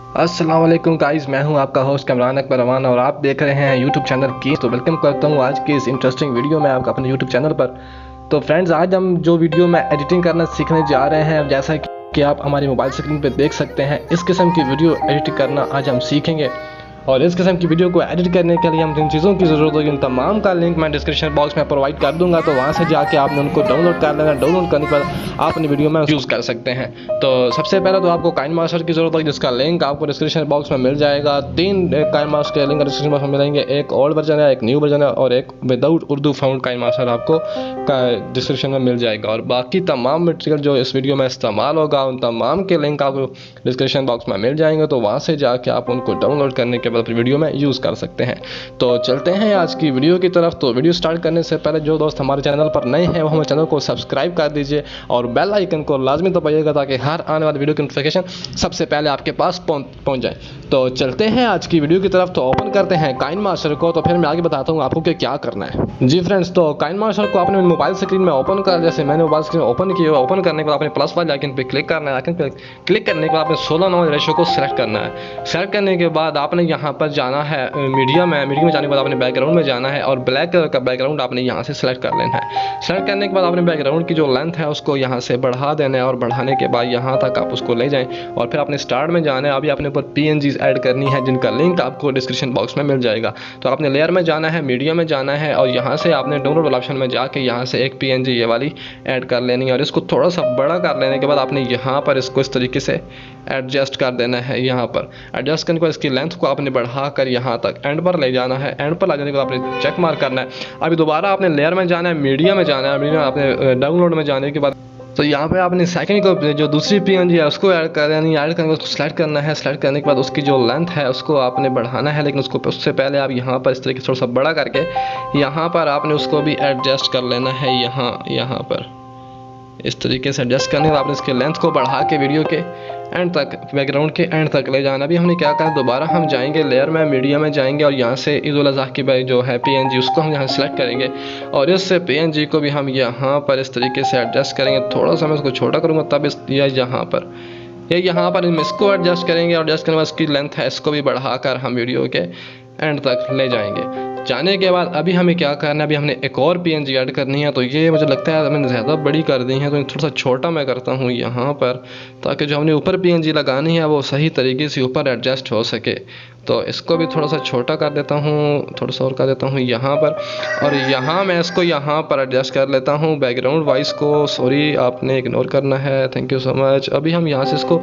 अस्सलाम वालेकुम गाइस, मैं हूं आपका होस्ट कमरान अकबर अमान और आप देख रहे हैं यूट्यूब चैनल की। तो वेलकम करता हूं आज की इस इंटरेस्टिंग वीडियो में आपका अपने यूट्यूब चैनल पर। तो फ्रेंड्स, आज हम जो वीडियो में एडिटिंग करना सीखने जा रहे हैं, जैसा कि आप हमारी मोबाइल स्क्रीन पर देख सकते हैं, इस किस्म की वीडियो एडिट करना आज हम सीखेंगे। और इस किस्म की वीडियो को एडिट करने के लिए हम जिन चीज़ों की ज़रूरत होगी उन तमाम का लिंक मैं डिस्क्रिप्शन बॉक्स में प्रोवाइड कर दूंगा। तो वहाँ से जाके आपने उनको डाउनलोड कर लेना। डाउनलोड करने पर आप अपनी वीडियो में यूज़ कर सकते हैं। तो सबसे पहले तो आपको काइनमास्टर की ज़रूरत होगी, जिसका लिंक आपको डिस्क्रिप्शन बॉक्स में मिल जाएगा। 3 काइनमास्टर के लिंक डिस्क्रिप्शन बॉक्स में मिलेंगे। एक ओल्ड वर्जन है, एक न्यू वर्जन है और एक विदाउट उर्दू फाउंड काइनमास्टर आपको डिस्क्रिप्शन में मिल जाएगा। और बाकी तमाम मटेरियल जो इस वीडियो में इस्तेमाल होगा उन तमाम के लिंक आपको डिस्क्रिप्शन बॉक्स में मिल जाएंगे। तो वहाँ से जाके आप उनको डाउनलोड करने के बाद अपनी वीडियो में यूज़ कर सकते हैं। तो चलते हैं आज की वीडियो की तरफ। तो वीडियो स्टार्ट करने से पहले जो दोस्त हमारे चैनल पर नए हैं वो हमारे चैनल को सब्सक्राइब कर दीजिए और बेल आइकन को लाजमी दबाइएगा ताकि हर आने वाली वीडियो की नोटिफिकेशन सबसे पहले आपके पास पहुंच जाए। तो चलते हैं आज की वीडियो की तरफ। तो ओपन करते हैं काइनमास्टर को, तो फिर मैं आगे बताता हूँ आपको कि क्या करना है। जी फ्रेंड्स, तो काइनमास्टर को आपने मोबाइल स्क्रीन में ओपन कर, जैसे मैंने मोबाइल स्क्रीन ओपन की। ओपन करने के बाद आपने प्लस वाले आइकन पे क्लिक करना है। आइकन पे क्लिक करने के बाद आपने 16:9 रेशो को सिलेक्ट करना है। सेलेक्ट करने के बाद आपने यहाँ पर जाना है मीडिया में जाने के बाद आपने बैकग्राउंड में जाना है और ब्लैक कलर का बैकग्राउंड आपने यहाँ से सिलेक्ट कर लेना है। सेलेक्ट करने के बाद आपने बैकग्राउंड की जो लेंथ है उसको यहाँ से बढ़ा देना है और बढ़ाने के बाद यहाँ तक आप उसको ले जाएं और फिर आपने स्टार्ट में जाना है। अभी आपने ऊपर PNGs ऐड करनी है जिनका लिंक आपको डिस्क्रिप्शन बॉक्स में मिल जाएगा। तो आपने लेयर में जाना है, मीडिया में जाना है और यहाँ से आपने डाउनलोड वाला ऑप्शन में जाके यहाँ से एक PNG ये वाली ऐड कर लेनी है और इसको थोड़ा सा बड़ा कर लेने के बाद आपने यहाँ पर इसको इस तरीके से एडजस्ट कर देना है। यहाँ पर एडजस्ट करने के बाद इसकी लेंथ को आपने बढ़ा कर यहाँ तक एंड पर ले जाना है। एंड पर ला जाने के बाद आपने चेक मार्क करना है। अभी दोबारा आपने लेयर में जाना है, मीडिया में जाना है। मीडिया में आपने डाउनलोड में जाने के बाद तो यहाँ पे आपने सेकंड को जो दूसरी PNG है उसको ऐड कर यानी ऐड करके उसको सेलेक्ट करना है। सेलेक्ट करने के बाद उसकी जो लेंथ है उसको आपने बढ़ाना है, लेकिन उससे पहले आप यहाँ पर इस तरीके से थोड़ा सा बड़ा करके यहाँ पर आपने उसको भी एडजस्ट कर लेना है। यहाँ पर इस तरीके से एडजस्ट करने के बाद आपने इसके लेंथ को बढ़ा के वीडियो के एंड तक, बैकग्राउंड के एंड तक ले जाना। अभी हमने क्या करना है, दोबारा हम जाएंगे लेयर में, मीडिया में जाएंगे और यहाँ से ईद-उल अज़हा की जो है PNG उसको हम यहाँ सेलेक्ट करेंगे और इस PNG को भी हम यहाँ पर इस तरीके से एडजस्ट करेंगे। थोड़ा सा मैं इसको छोटा करूँगा तब यहाँ पर हम इसको एडजस्ट करेंगे और एडजस्ट करने के बाद इसकी लेंथ है इसको भी बढ़ाकर हम वीडियो के एंड तक ले जाएंगे। जाने के बाद अभी हमें क्या करना है, अभी हमने एक और PNG ऐड करनी है। तो ये मुझे लगता है मैंने ज़्यादा बड़ी कर दी है, तो थोड़ा सा छोटा मैं करता हूँ यहाँ पर, ताकि जो हमने ऊपर PNG लगानी है वो सही तरीके से ऊपर एडजस्ट हो सके। तो इसको भी थोड़ा सा छोटा कर देता हूँ, थोड़ा सा और कर देता हूँ यहाँ पर, और यहाँ मैं इसको यहाँ पर एडजस्ट कर लेता हूँ। बैकग्राउंड वॉइस को सॉरी आपने इग्नोर करना है, थैंक यू सो मच। अभी हम यहाँ से इसको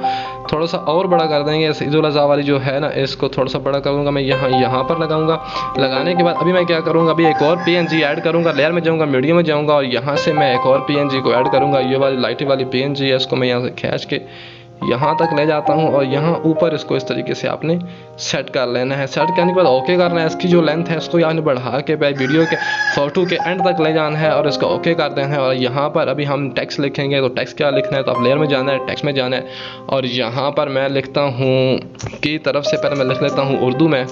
थोड़ा सा और बड़ा कर देंगे। ईद-उल अज़हा वाली जो है ना, इसको थोड़ा सा बड़ा करूँगा मैं, यहाँ पर लगाऊंगा। लगाने के बाद अभी मैं क्या करूँगा, अभी एक और PNG ऐड करूँगा। लेयर में जाऊँगा, मीडिया में जाऊँगा और यहाँ से मैं एक और PNG को ऐड करूँगा। ये वाली लाइट वाली PNG है, इसको मैं यहाँ से खींच के यहाँ तक ले जाता हूँ और यहाँ ऊपर इसको इस तरीके से आपने सेट कर लेना है। सेट करने के बाद ओके करना है। इसकी जो लेंथ है इसको आपने बढ़ा के वीडियो के फोटो के एंड तक ले जाना है और इसको ओके कर देना है। और यहाँ पर अभी हम टेक्स्ट लिखेंगे, तो टेक्स्ट क्या लिखना है, तो आप लेयर में जाना है, टेक्स्ट में जाना है और यहाँ पर मैं लिखता हूँ की तरफ से, पहले मैं लिख लेता हूँ उर्दू में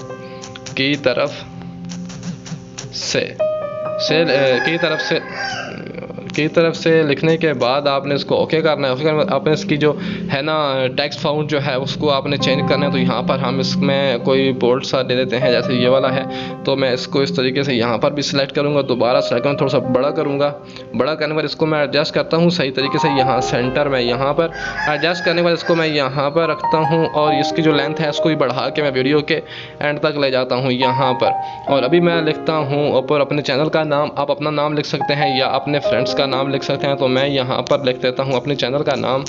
की तरफ से लिखने के बाद आपने इसको ओके करना है। उसके बाद आपने इसकी जो है ना टेक्स्ट फाउंड जो है उसको आपने चेंज करना है। तो यहाँ पर हम इसमें कोई बोल्ड सा दे देते हैं, जैसे ये वाला है। तो मैं इसको इस तरीके से यहाँ पर भी सिलेक्ट करूँगा, दोबारा सेलेक्ट में थोड़ा सा बड़ा करूँगा। बड़ा करने के बाद इसको मैं एडजस्ट करता हूँ सही तरीके से, यहाँ सेंटर में यहाँ पर एडजस्ट करने के बाद इसको मैं यहाँ पर रखता हूँ और इसकी जो लेंथ है इसको भी बढ़ा के मैं वीडियो के एंड तक ले जाता हूँ यहाँ पर। और अभी मैं लिखता हूँ ऊपर अपने चैनल का नाम, आप अपना नाम लिख सकते हैं या अपने फ्रेंड्स का नाम लिख सकते हैं। तो मैं यहाँ पर लिख देता हूँ अपने चैनल का नाम,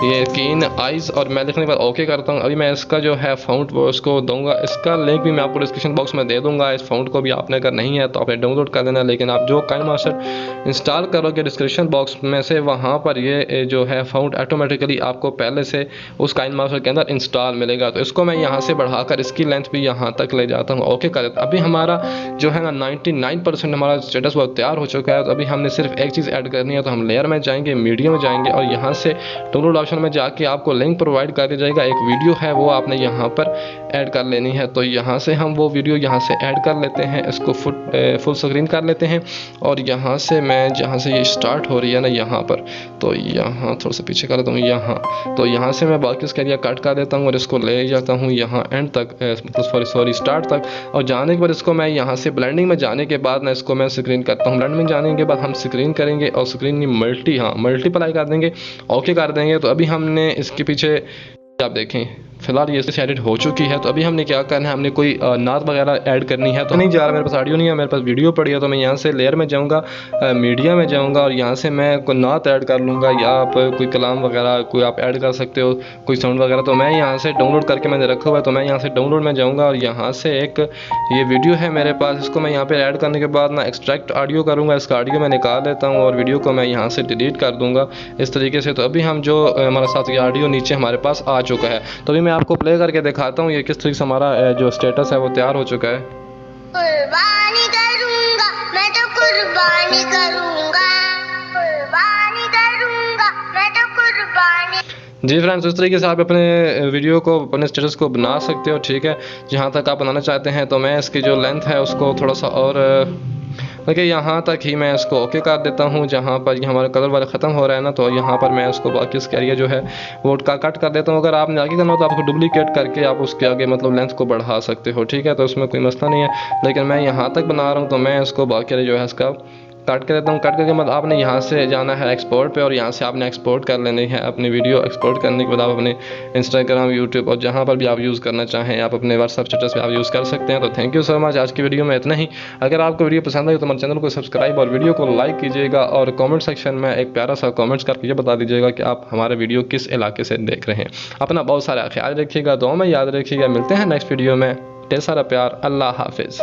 ये कीन आइज़, और मैं लिखने के बाद ओके करता हूँ। अभी मैं इसका जो है फाउंट वो उसको दूंगा, इसका लिंक भी मैं आपको डिस्क्रिप्शन बॉक्स में दे दूंगा। इस फाउंट को भी आपने अगर नहीं है तो आपने डाउनलोड कर देना, लेकिन आप जो काइनमास्टर इंस्टॉल करोगे डिस्क्रिप्शन बॉक्स में से वहाँ पर ये जो है फाउंट ऑटोमेटिकली आपको पहले से उस काइनमास्टर के अंदर इंस्टॉल मिलेगा। तो इसको मैं यहाँ से बढ़ाकर इसकी लेंथ भी यहाँ तक ले जाता हूँ, ओके कर देता। अभी हमारा जो है ना 99% हमारा स्टेटस वो तैयार हो चुका है। तो अभी हमने सिर्फ एक चीज़ ऐड करनी है। तो हम लेयर में जाएंगे, मीडिया में जाएंगे और यहाँ से डाउनलोड ऑप्शन में जाके आपको लिंक प्रोवाइड कर दिया जाएगा। एक वीडियो है वो आपने यहाँ पर ऐड कर लेनी है। तो यहाँ से हम वो वीडियो यहाँ से ऐड कर लेते हैं, इसको फुल स्क्रीन कर लेते हैं। और यहाँ से मैं जहाँ से ये स्टार्ट हो रही है ना यहाँ पर, तो यहाँ थोड़ा सा पीछे कर देता हूँ यहाँ, तो यहाँ से मैं बाकी उसका एरिया कट कर देता हूँ और इसको ले जाता हूँ यहाँ एंड तक, मतलब सॉरी स्टार्ट तक। और जाने के बाद इसको मैं यहाँ से ब्लेंडिंग में जाने के बाद ना इसको मैं स्क्रीन करता हूँ। ब्लेंडिंग में जाने के बाद हम स्क्रीन करेंगे और स्क्रीन मल्टीप्लाई कर देंगे, ओके कर देंगे। तो अभी हमने इसके पीछे आप देखें फिलहाल ये एडिट हो चुकी है। तो अभी हमने क्या करना है, हमने कोई नात वगैरह ऐड करनी है। तो नहीं जा रहा, मेरे पास ऑडियो नहीं है, मेरे पास वीडियो पड़ी है। तो मैं यहाँ से लेयर में जाऊँगा, मीडिया में जाऊँगा और यहाँ से मैं कोई नात ऐड कर लूँगा, या आप कोई कलाम वगैरह कोई आप ऐड कर सकते हो, कोई साउंड वगैरह। तो मैं यहाँ से डाउनलोड करके मैंने रखा हुआ है, तो मैं यहाँ से डाउनलोड में जाऊँगा और यहाँ से एक ये वीडियो है मेरे पास, इसको मैं यहाँ पर ऐड करने के बाद ना एक्सट्रैक्ट ऑडियो करूँगा, इसका ऑडियो मैं निकाल लेता हूँ और वीडियो को मैं यहाँ से डिलीट कर दूँगा इस तरीके से। तो अभी हम जो हमारे साथ ये ऑडियो नीचे हमारे पास आ चुका है। तो अभी मैं आपको प्ले करके दिखाता हूँ ये किस तरीके से हमारा जो स्टेटस है वो तैयार हो चुका है। कुर्बानी करूंगा मैं तो कुर्बानी करूंगा, कुर्बानी करूंगा मैं तो कुर्बानी। जी फ्रेंड्स, इस तरीके से आप अपने वीडियो को, अपने स्टेटस को बना सकते हो, ठीक है, जहाँ तक आप बनाना चाहते हैं। तो मैं इसकी जो लेंथ है उसको थोड़ा सा और देखिए यहाँ तक ही मैं इसको ओके कर देता हूँ। जहाँ पर ये हमारा कलर वाला ख़त्म हो रहा है ना, तो यहाँ पर मैं इसको बाकी इसका एरिया जो है वो कट कर देता हूँ। अगर आपने आगे करना हो तो आपको डुप्लीकेट करके आप उसके आगे मतलब लेंथ को बढ़ा सकते हो, ठीक है, तो उसमें कोई मसला नहीं है। लेकिन मैं यहाँ तक बना रहा हूँ तो मैं इसको बाकी एरिया जो है इसका कट कर देता हूँ। कट करके मतलब आपने यहाँ से जाना है एक्सपोर्ट पे और यहाँ से आपने एक्सपोर्ट कर लेनी है अपनी वीडियो। एक्सपोर्ट करने के बाद आप अपने इंस्टाग्राम, यूट्यूब और जहाँ पर भी आप यूज़ करना चाहें, आप अपने व्हाट्सएप स्टेटस पे आप यूज़ कर सकते हैं। तो थैंक यू सो मच, आज की वीडियो में इतना ही। अगर आपको वीडियो पसंद आई तो हमारे चैनल को सब्सक्राइब और वीडियो को लाइक कीजिएगा और कॉमेंट सेक्शन में एक प्यारा सा कॉमेंट्स करके ये बता दीजिएगा कि आप हमारे वीडियो किस इलाके से देख रहे हैं। अपना बहुत सारा ख्याल रखिएगा, दुआ में याद रखिएगा। मिलते हैं नेक्स्ट वीडियो में। ढेर सारा प्यार, अल्लाह हाफिज़।